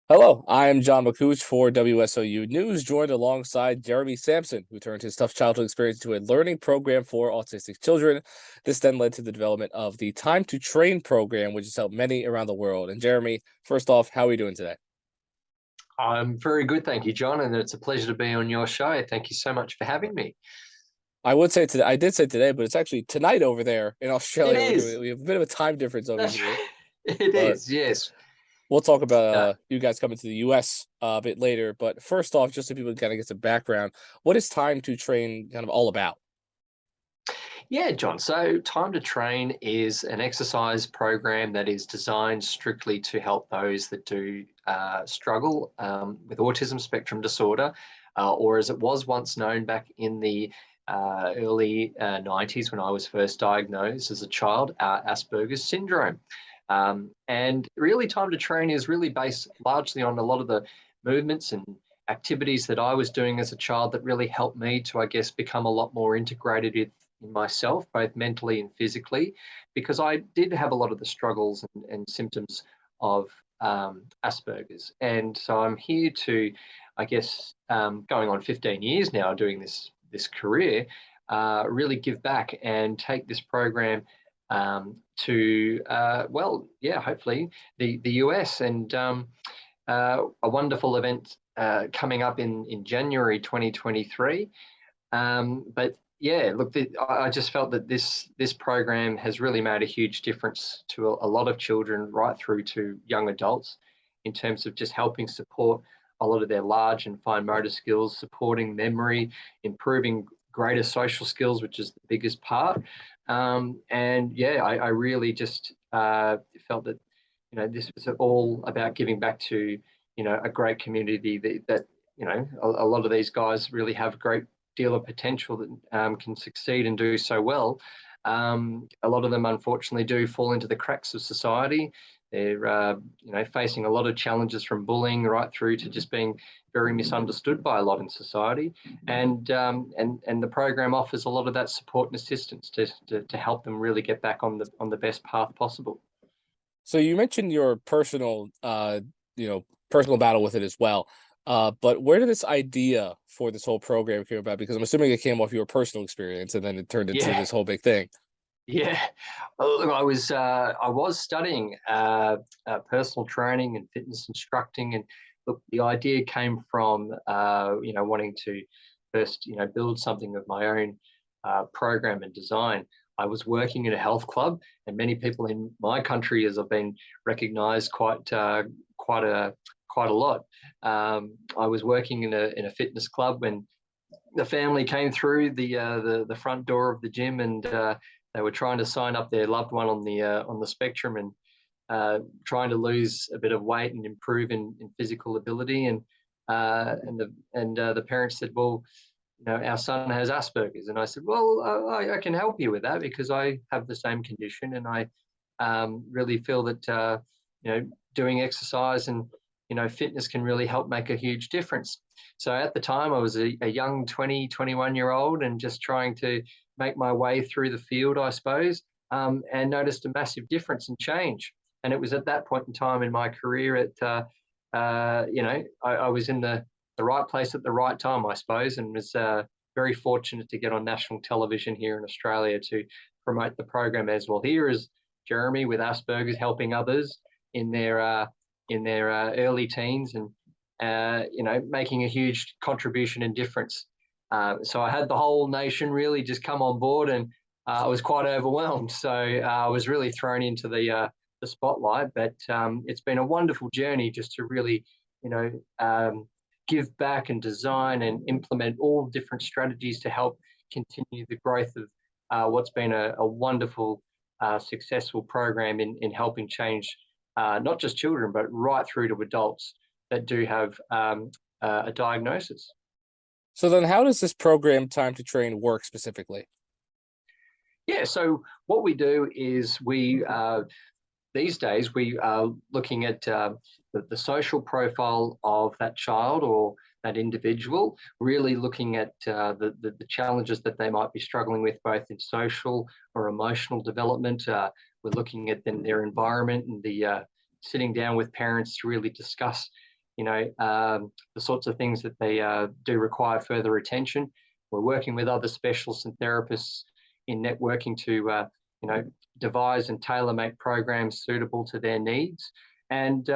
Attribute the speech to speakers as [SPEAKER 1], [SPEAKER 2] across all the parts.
[SPEAKER 1] Hello, I am John Makuch for WSOU News, joined alongside Jeremy Samson, who turned his tough childhood experience into a learning program for autistic children. This then led to the development of the Time to Train program, which has helped many around the world. And Jeremy, first off, how are we doing today?
[SPEAKER 2] I'm very good, thank you, John, and it's a pleasure to be on your show. Thank you so much for having me.
[SPEAKER 1] I would say today, I did say today, but it's actually tonight over there in
[SPEAKER 2] It
[SPEAKER 1] Australia.
[SPEAKER 2] is.
[SPEAKER 1] We have a bit of a time difference over
[SPEAKER 2] That's
[SPEAKER 1] here,
[SPEAKER 2] right. It
[SPEAKER 1] but
[SPEAKER 2] is. Yes.
[SPEAKER 1] we'll talk about
[SPEAKER 2] Uh,
[SPEAKER 1] you guys coming to the US a bit later. But first off, just so people kind of get some background, what is Time to Train kind of all about?
[SPEAKER 2] yeah, John. So, Time to Train is an exercise program that is designed strictly to help those that do struggle with autism spectrum disorder, or as it was once known back in the early 90s when I was first diagnosed as a child, Asperger's syndrome. And really, Time to Train is really based largely on a lot of the movements and activities that I was doing as a child that really helped me to, I guess, become a lot more integrated in myself, both mentally and physically, because I did have a lot of the struggles and symptoms of Asperger's. And so I'm here to, I guess, going on 15 years now doing this career, really give back and take this program to, well, yeah, hopefully the US and a wonderful event coming up in January 2023. But yeah, look, I just felt that this program has really made a huge difference to a lot of children, right through to young adults, in terms of just helping support a lot of their large and fine motor skills, supporting memory, improving greater social skills, which is the biggest part. And yeah, I really just felt that this was all about giving back to a great community that a lot of these guys really have great deal of potential that can succeed and do so well. A lot of them, unfortunately, do fall into the cracks of society. They're, facing a lot of challenges from bullying right through to just being very misunderstood by a lot in society. And the program offers a lot of that support and assistance to help them really get back on the best path possible.
[SPEAKER 1] So you mentioned your personal battle with it as well. But where did this idea for this whole program came about? Because I'm assuming it came off your personal experience and then it turned into
[SPEAKER 2] Yeah,
[SPEAKER 1] this whole big thing.
[SPEAKER 2] yeah. Look, I was studying personal training and fitness instructing, and look, the idea came from wanting to first build something of my own program and design. I was working in a health club, and many people in my country, as I've been recognised quite a lot. I was working in a fitness club when the family came through the front door of the gym, and they were trying to sign up their loved one on the spectrum, and trying to lose a bit of weight and improve in physical ability. And the parents said, well, our son has Asperger's. And I said, well, I can help you with that because I have the same condition. And I really feel that, doing exercise and, fitness can really help make a huge difference. So at the time, I was a young 20, 21-year-old and just trying to make my way through the field, I suppose, and noticed a massive difference and change. And it was at that point in time in my career I was in the right place at the right time, I suppose, and was very fortunate to get on national television here in Australia to promote the program as well. Here is Jeremy with Asperger's helping others in their early teens and making a huge contribution and difference. So I had the whole nation really just come on board, and I was quite overwhelmed. So I was really thrown into the spotlight. But it's been a wonderful journey just to really, give back and design and implement all different strategies to help continue the growth of what's been a wonderful, successful program in helping change not just children, but right through to adults that do have a diagnosis.
[SPEAKER 1] So then how does this program Time to Train work specifically?
[SPEAKER 2] Yeah, so what we do is these days we are looking at the social profile of that child or that individual, really looking at the challenges that they might be struggling with, both in social or emotional development. We're looking at then their environment and the sitting down with parents to really discuss the sorts of things that they do require further attention. We're working with other specialists and therapists in networking to, devise and tailor-make programs suitable to their needs. And,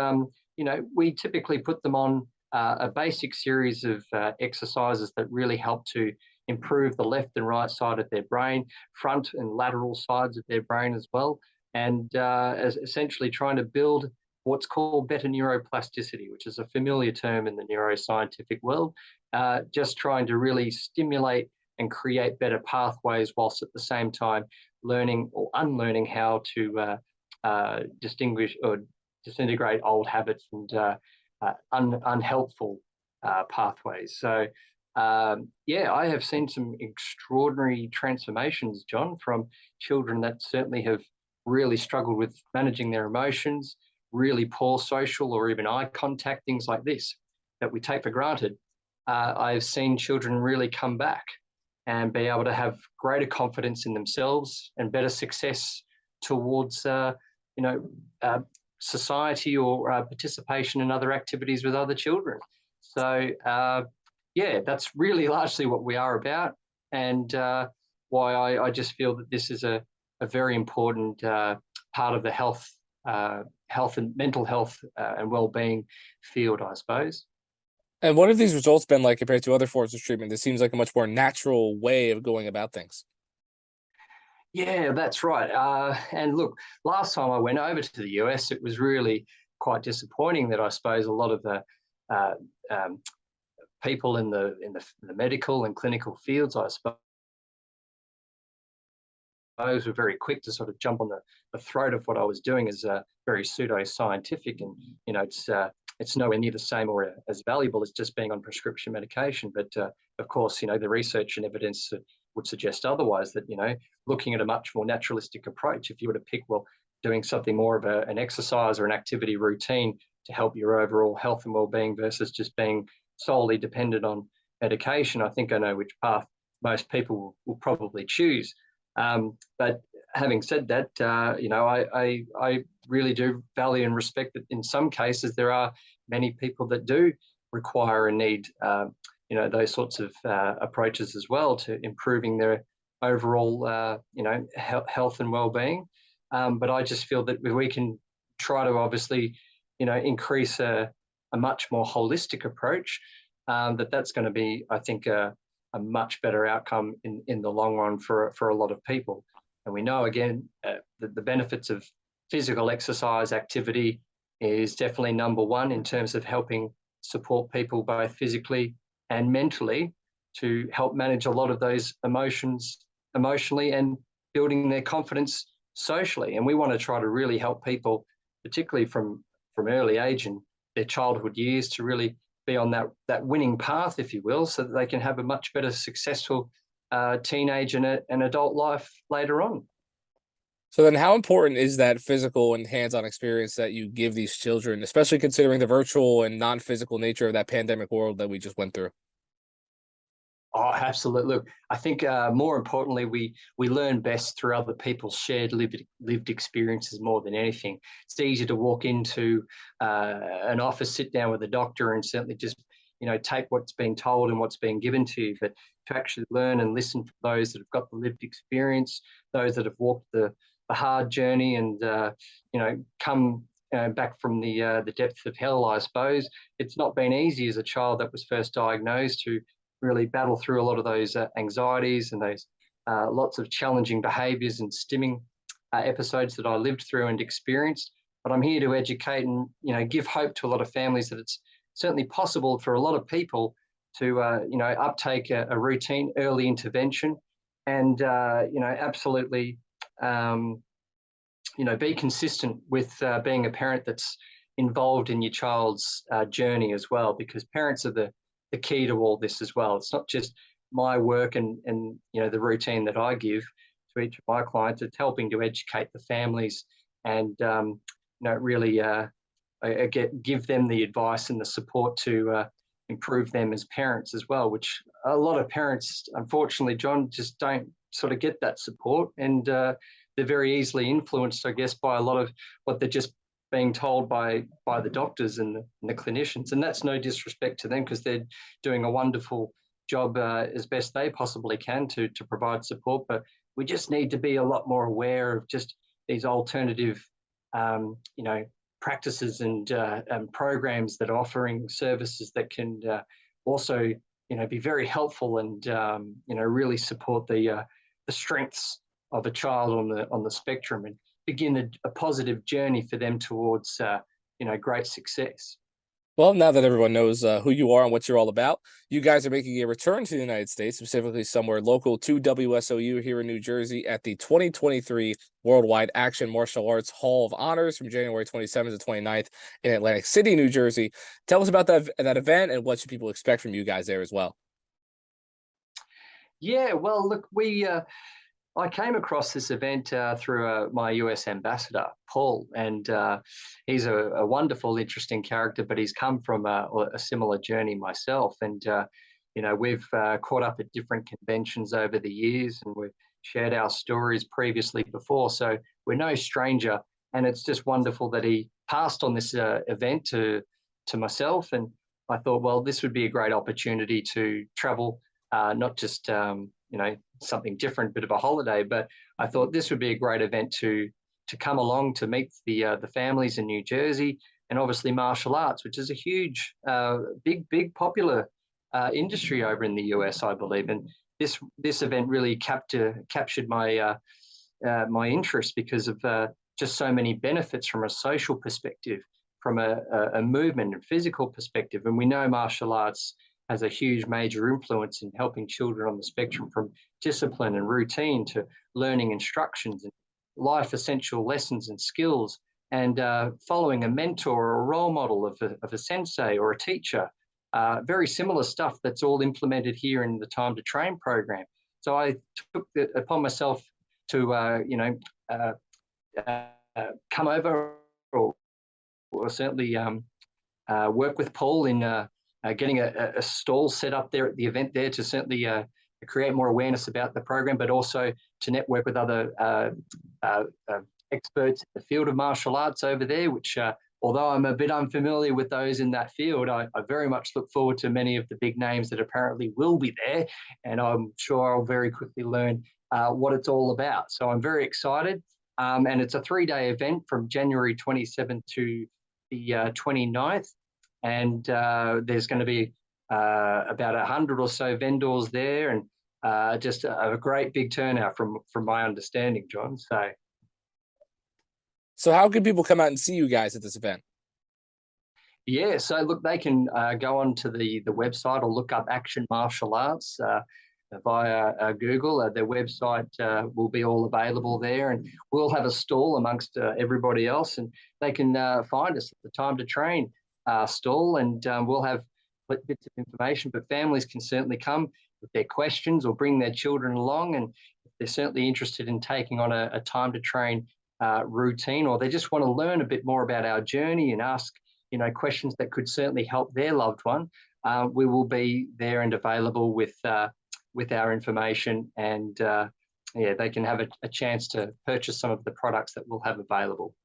[SPEAKER 2] we typically put them on a basic series of exercises that really help to improve the left and right side of their brain, front and lateral sides of their brain as well, and as essentially trying to build what's called better neuroplasticity, which is a familiar term in the neuroscientific world, just trying to really stimulate and create better pathways whilst at the same time learning or unlearning how to distinguish or disintegrate old habits and unhelpful pathways. So, I have seen some extraordinary transformations, John, from children that certainly have really struggled with managing their emotions, really poor social or even eye contact, things like this that we take for granted. I've seen children really come back and be able to have greater confidence in themselves and better success towards, society or participation in other activities with other children. So, that's really largely what we are about, and why I just feel that this is a very important part of the health and mental health and well-being field, I suppose.
[SPEAKER 1] And what have these results been like compared to other forms of treatment? This seems like a much more natural way of going about things.
[SPEAKER 2] Yeah, that's right. And look, last time I went over to the US, it was really quite disappointing that I suppose a lot of the uh, um, people in the medical and clinical fields, I suppose, were very quick to sort of jump on the throat of what I was doing as very pseudo-scientific, and it's nowhere near the same or as valuable as just being on prescription medication. But of course, the research and evidence would suggest otherwise. That looking at a much more naturalistic approach, if you were to pick, well, doing something more of an exercise or an activity routine to help your overall health and well-being versus just being solely dependent on medication, I think I know which path most people will probably choose. But having said that, I really do value and respect that in some cases there are many people that do require and need, those sorts of approaches as well to improving their overall, health and well-being. But I just feel that we can try to obviously, increase a much more holistic approach. That's going to be, I think, a much better outcome in the long run for a lot of people. And we know, again, the benefits of physical exercise activity is definitely number one in terms of helping support people both physically and mentally to help manage a lot of those emotionally and building their confidence socially. And we want to try to really help people, particularly from early age and their childhood years, to really be on that winning path, if you will, so that they can have a much better successful teenage and an adult life later on.
[SPEAKER 1] So then how important is that physical and hands-on experience that you give these children, especially considering the virtual and non-physical nature of that pandemic world that we just went through?
[SPEAKER 2] Oh, absolutely. Look, I think more importantly, we learn best through other people's shared lived experiences more than anything. It's easy to walk into an office, sit down with a doctor, and certainly just take what's being told and what's being given to you. But to actually learn and listen to those that have got the lived experience, those that have walked the hard journey, and come back from the depths of hell, I suppose. It's not been easy as a child that was first diagnosed to really battle through a lot of those anxieties and those lots of challenging behaviours and stimming episodes that I lived through and experienced. But I'm here to educate and give hope to a lot of families that it's certainly possible for a lot of people to uptake a routine early intervention and absolutely be consistent with being a parent that's involved in your child's journey as well, because parents are the key to all this as well. It's not just my work and the routine that I give to each of my clients. It's helping to educate the families and really give them the advice and the support to improve them as parents as well, which a lot of parents, unfortunately, John, just don't sort of get that support, and they're very easily influenced, I guess, by a lot of what they're just being told by the doctors and the clinicians. And that's no disrespect to them, because they're doing a wonderful job as best they possibly can to provide support. But we just need to be a lot more aware of just these alternative, you know, practices and programs that are offering services that can also, you know, be very helpful and you know, really support the strengths of a child on the spectrum, and begin a positive journey for them towards you know, great success.
[SPEAKER 1] Well, now that everyone knows who you are and what you're all about, you guys are making a return to the United States, specifically somewhere local to WSOU here in New Jersey at the 2023 Worldwide Action Martial Arts Hall of Honors from January 27th to 29th in Atlantic City, New Jersey. Tell us about that event and what should people expect from you guys there as well.
[SPEAKER 2] Yeah, well, look, I came across this event through my US ambassador, Paul, and he's a wonderful, interesting character, but he's come from a similar journey myself. And, you know, we've caught up at different conventions over the years, and we've shared our stories previously before. So we're no stranger. And it's just wonderful that he passed on this event to myself. And I thought, well, this would be a great opportunity to travel, not just, you know, something different, bit of a holiday, but I thought this would be a great event to come along to meet the families in New Jersey, and obviously martial arts, which is a huge, big popular industry over in the US, I believe. And this event really captured my my interest because of just so many benefits from a social perspective, from a movement and physical perspective. And we know martial arts has a huge major influence in helping children on the spectrum, from discipline and routine to learning instructions and life essential lessons and skills, and following a mentor or a role model of a sensei or a teacher. Very similar stuff that's all implemented here in the Time to Train program. So I took it upon myself to, you know, come over, or certainly work with Paul in getting a stall set up there at the event there to certainly create more awareness about the program, but also to network with other experts in the field of martial arts over there, which although I'm a bit unfamiliar with those in that field, I very much look forward to many of the big names that apparently will be there, and I'm sure I'll very quickly learn what it's all about. So I'm very excited, and it's a 3-day event from January 27th to the 29th, and there's going to be about 100 or so vendors there, and just a great big turnout from my understanding, John.
[SPEAKER 1] So how can people come out and see you guys at this event?
[SPEAKER 2] Yeah, so look, they can go on to the website or look up Action Martial Arts via Google. Their website will be all available there, and we'll have a stall amongst everybody else, and they can find us at the Time to Train stall, and we'll have bits of information, but families can certainly come with their questions or bring their children along, and if they're certainly interested in taking on a Time to Train routine, or they just want to learn a bit more about our journey and ask, you know, questions that could certainly help their loved one, we will be there and available with our information, and yeah, they can have a chance to purchase some of the products that we'll have available.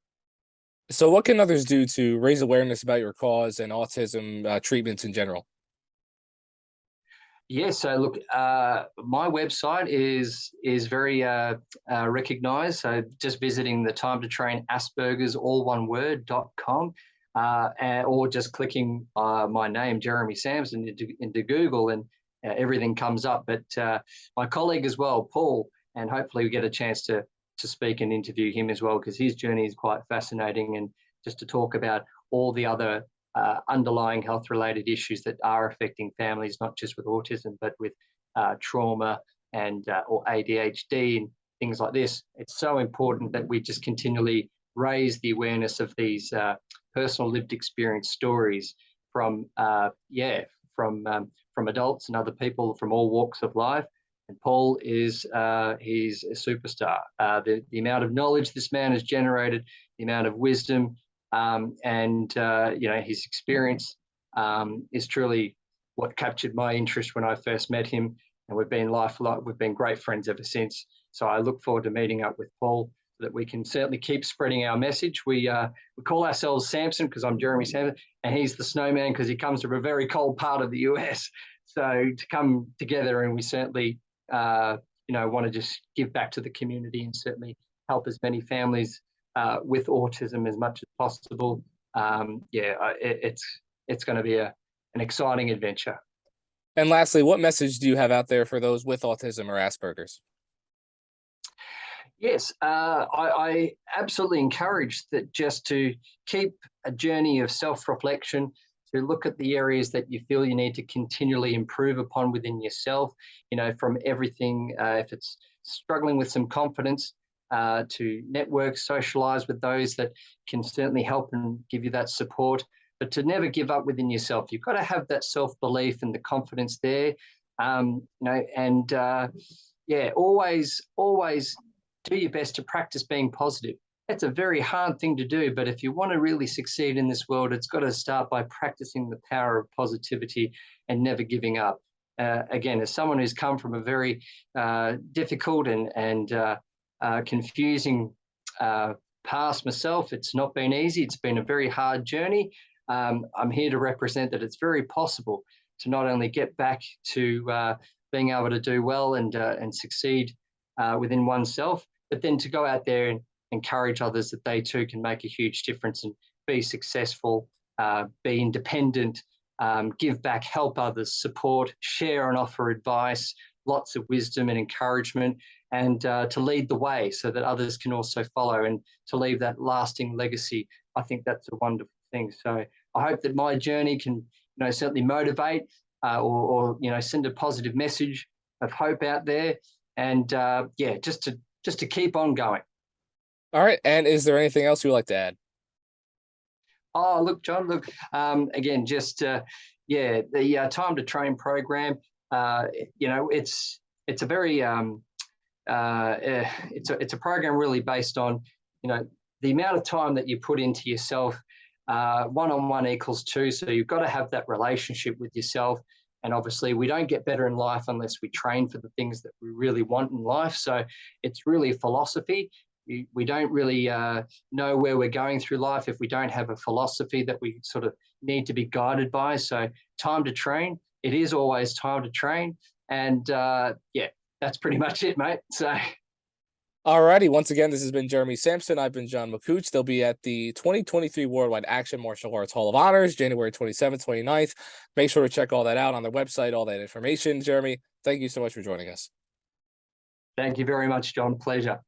[SPEAKER 1] So what can others do to raise awareness about your cause and autism treatments in general?
[SPEAKER 2] Yeah, so look, my website is very recognized. So just visiting the Time to Train Asperger's, all one word.com, or just clicking my name, Jeremy Samson, into Google, and everything comes up. But my colleague as well, Paul, and hopefully we get a chance to speak and interview him as well, because his journey is quite fascinating, and just to talk about all the other underlying health-related issues that are affecting families, not just with autism, but with trauma and or ADHD and things like this. It's so important that we just continually raise the awareness of these personal lived experience stories from from adults and other people from all walks of life. And Paul is he's a superstar. The amount of knowledge this man has generated, the amount of wisdom, and you know, his experience is truly what captured my interest when I first met him, and we've been great friends ever since. So I look forward to meeting up with Paul that we can certainly keep spreading our message. We call ourselves Samson because I'm Jeremy Samson, and he's the snowman because he comes from a very cold part of the US. So to come together, and we certainly want to just give back to the community and certainly help as many families with autism as much as possible. It's going to be an exciting adventure.
[SPEAKER 1] And lastly, what message do you have out there for those with autism or Asperger's?
[SPEAKER 2] Yes, I absolutely encourage that, just to keep a journey of self-reflection, to look at the areas that you feel you need to continually improve upon within yourself, from everything, if it's struggling with some confidence, to network, socialize with those that can certainly help and give you that support, but to never give up within yourself. You've got to have that self-belief and the confidence there, always do your best to practice being positive. It's a very hard thing to do, but if you want to really succeed in this world, it's got to start by practicing the power of positivity and never giving up. Again, as someone who's come from a very difficult and confusing past myself, it's not been easy. It's been a very hard journey. I'm here to represent that it's very possible to not only get back to being able to do well and succeed within oneself, but then to go out there and encourage others that they too can make a huge difference and be successful, be independent, give back, help others, support, share and offer advice, lots of wisdom and encouragement, and to lead the way so that others can also follow, and to leave that lasting legacy. I think that's a wonderful thing. So I hope that my journey can certainly motivate or send a positive message of hope out there, and just to keep on going.
[SPEAKER 1] All right. And is there anything else you would like to add?
[SPEAKER 2] Oh, look, John, again, just, the Time to Train program, it's a very, it's a program really based on, the amount of time that you put into yourself. 1-on-1 equals 2. So you've got to have that relationship with yourself. And obviously we don't get better in life unless we train for the things that we really want in life. So it's really a philosophy. We don't really know where we're going through life if we don't have a philosophy that we sort of need to be guided by. So Time to Train, it is always time to train. And that's pretty much it, mate. So.
[SPEAKER 1] Alrighty, once again, this has been Jeremy Samson. I've been John Makuch. They'll be at the 2023 Worldwide Action Martial Arts Hall of Honors, January 27th, 29th. Make sure to check all that out on their website, all that information. Jeremy, thank you so much for joining us.
[SPEAKER 2] Thank you very much, John. Pleasure.